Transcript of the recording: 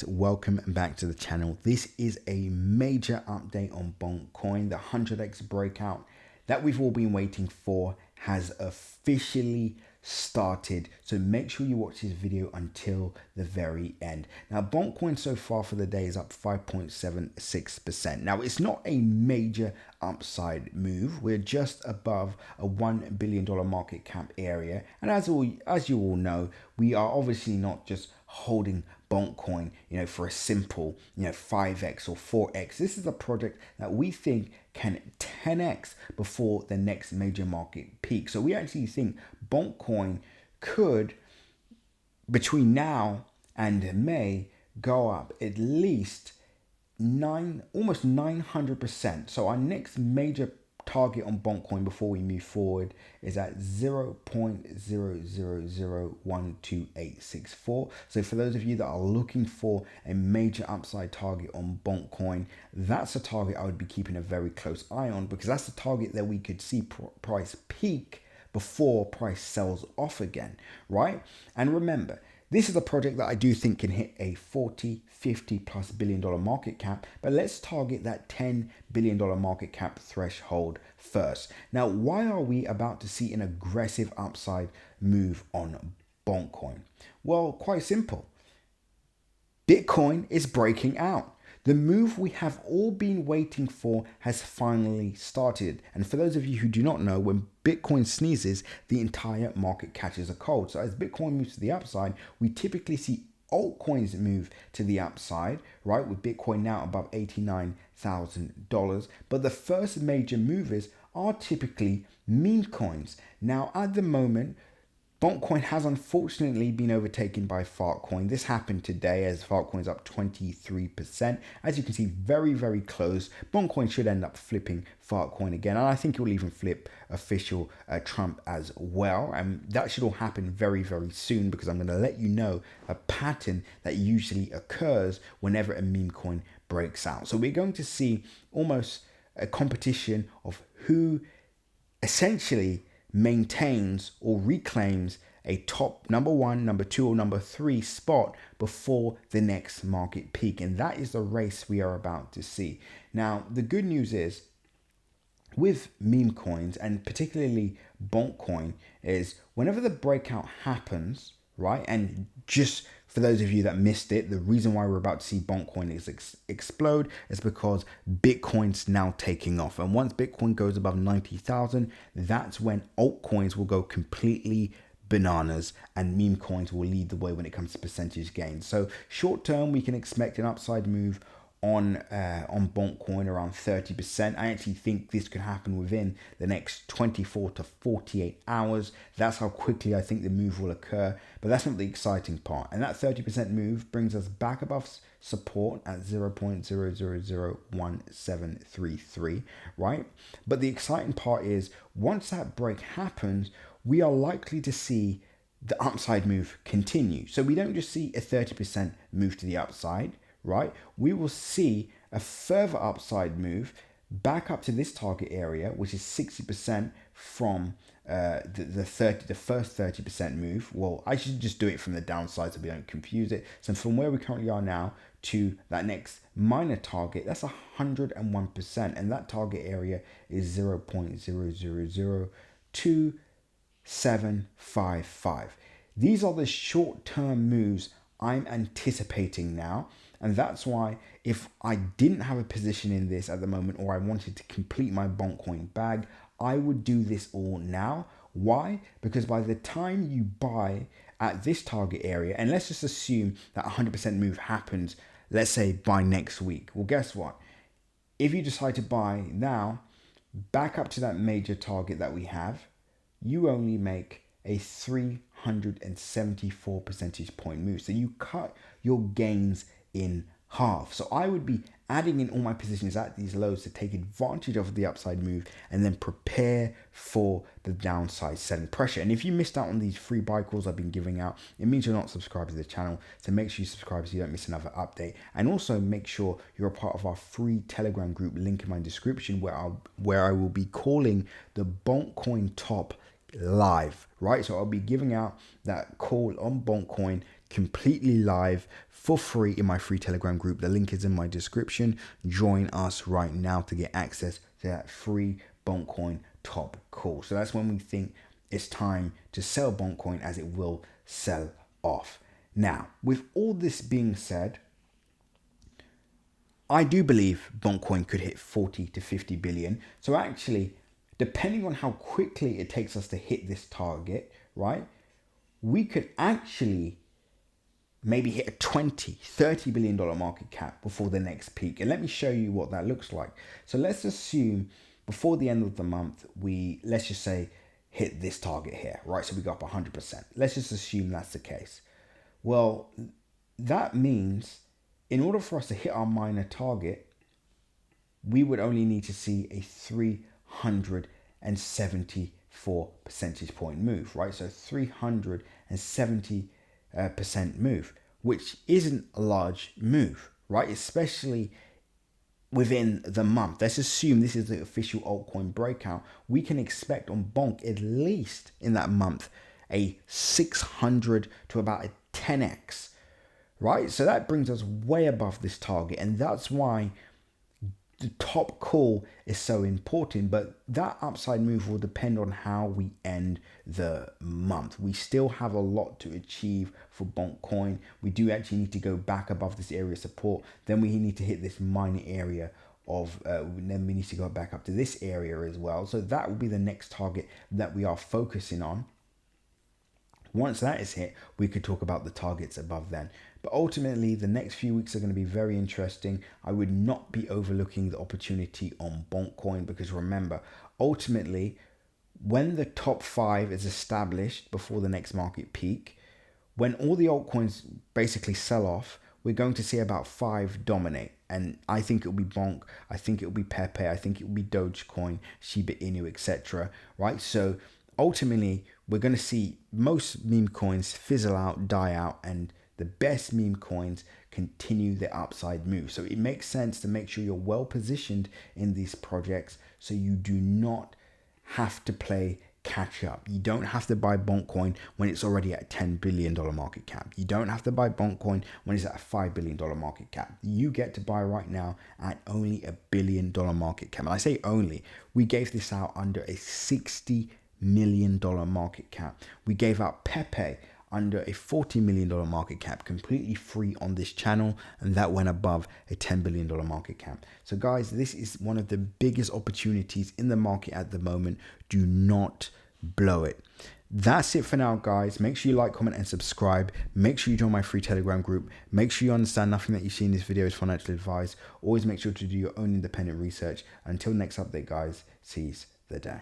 Welcome back to the channel. This is a major update on Bonk the 100x breakout that we've all been waiting for has officially started. So make sure you watch this video until the very end. Now Bonk so far for the day is up 5.76%. Now it's not a major upside move. We're just above a $1 billion market cap area. And as you all know, we are obviously not just holding Bonk, for a simple, 5x or 4x. This is a project that we think can 10x before the next major market peak. So we actually think Bonk could, between now and May, go up at least almost 900%. So our next major target on Bonk before we move forward is at 0.000128664. So for those of you that are looking for a major upside target on Bonk, that's a target I would be keeping a very close eye on, because that's the target that we could see price peak before price sells off again, right? And remember, this is a project that I do think can hit a 40, 50 plus billion dollar market cap, but let's target that $10 billion market cap threshold first. Now, why are we about to see an aggressive upside move on Bonk? Well, quite simple. Bitcoin is breaking out. The move we have all been waiting for has finally started. And for those of you who do not know, when Bitcoin sneezes, the entire market catches a cold. So as Bitcoin moves to the upside, we typically see altcoins move to the upside, right? With Bitcoin now above $89,000. But the first major movers are typically meme coins. Now, at the moment, Bonk has unfortunately been overtaken by Fartcoin. This happened today as Fartcoin's up 23%. As you can see, very, very close. Bonk should end up flipping Fartcoin again. And I think it will even flip official Trump as well. And that should all happen very, very soon, because I'm going to let you know a pattern that usually occurs whenever a meme coin breaks out. So we're going to see almost a competition of who essentially maintains or reclaims a top number 1, number 2, or number 3 spot before the next market peak. And that is the race we are about to see. Now, the good news is with meme coins, and particularly Bonk is whenever the breakout happens, right? And just for those of you that missed it, the reason why we're about to see Bonk explode is because Bitcoin's now taking off. And once Bitcoin goes above 90,000, that's when altcoins will go completely bananas and meme coins will lead the way when it comes to percentage gains. So short term, we can expect an upside move on Bonk around 30%. I actually think this could happen within the next 24 to 48 hours. That's how quickly I think the move will occur. But that's not the exciting part. And that 30% move brings us back above support at 0.001733, right? But the exciting part is once that break happens, we are likely to see the upside move continue. So we don't just see a 30% move to the upside, right? We will see a further upside move back up to this target area, which is 60% from the first 30% move. Well, I should just do it from the downside so we don't confuse it. So from where we currently are now to that next minor target, that's 101%, and that target area is 0.000275. These are the short-term moves I'm anticipating now. And that's why if I didn't have a position in this at the moment, or I wanted to complete my Bonk bag, I would do this all now. Why? Because by the time you buy at this target area, and let's just assume that 100% move happens, let's say by next week. Well, guess what? If you decide to buy now, back up to that major target that we have, you only make a 374 percentage point move. So you cut your gains in half. So I would be adding in all my positions at these lows to take advantage of the upside move and then prepare for the downside selling pressure. And if you missed out on these free buy calls I've been giving out, it means you're not subscribed to the channel. So make sure you subscribe so you don't miss another update. And also make sure you're a part of our free Telegram group, link in my description, where I will be calling the Bonk top live, right? So I'll be giving out that call on Bonk completely live for free in my free Telegram group. The link is in my description. Join us right now to get access to that free bonkcoin top call. So that's when we think it's time to sell bonkcoin, as it will sell off. Now, with all this being said, I do believe bonkcoin could hit 40 to 50 billion. So actually, depending on how quickly it takes us to hit this target, right, we could actually maybe hit a 20, $30 billion market cap before the next peak. And let me show you what that looks like. So let's assume before the end of the month, let's just say, hit this target here, right? So we go up 100%. Let's just assume that's the case. Well, that means in order for us to hit our minor target, we would only need to see a 374 percentage point move, right? So 370% move, which isn't a large move, right? Especially within the month. Let's assume this is the official altcoin breakout. We can expect on Bonk, at least in that month, a 600 to about a 10x, right? So that brings us way above this target, and that's why the top call is so important. But that upside move will depend on how we end the month. We still have a lot to achieve for Bonk coin. We do actually need to go back above this area of support. Then we need to hit this minor area of then we need to go back up to this area as well. So that will be the next target that we are focusing on. Once that is hit, we could talk about the targets above then. But ultimately, the next few weeks are going to be very interesting. I would not be overlooking the opportunity on bonkcoin, because remember, ultimately, when the top 5 is established before the next market peak, when all the altcoins basically sell off, we're going to see about 5 dominate. And I think it'll be Bonk, I think it'll be Pepe, I think it'll be dogecoin, shibainu, etc. Right? So ultimately, we're going to see most meme coins fizzle out, die out, and the best meme coins continue their upside move. So it makes sense to make sure you're well positioned in these projects so you do not have to play catch up. You don't have to buy bonkcoin when it's already at a $10 billion market cap. You don't have to buy bonkcoin when it's at a $5 billion market cap. You get to buy right now at only a $1 billion market cap. And I say only, we gave this out under a $60 million market cap. We gave out Pepe under a $40 million market cap, completely free on this channel, and that went above a $10 billion market cap. So guys, this is one of the biggest opportunities in the market at the moment. Do not blow it. That's it for now, guys. Make sure you like, comment, and subscribe. Make sure you join my free Telegram group. Make sure you understand nothing that you see in this video is financial advice. Always make sure to do your own independent research. Until next update, guys, seize the day.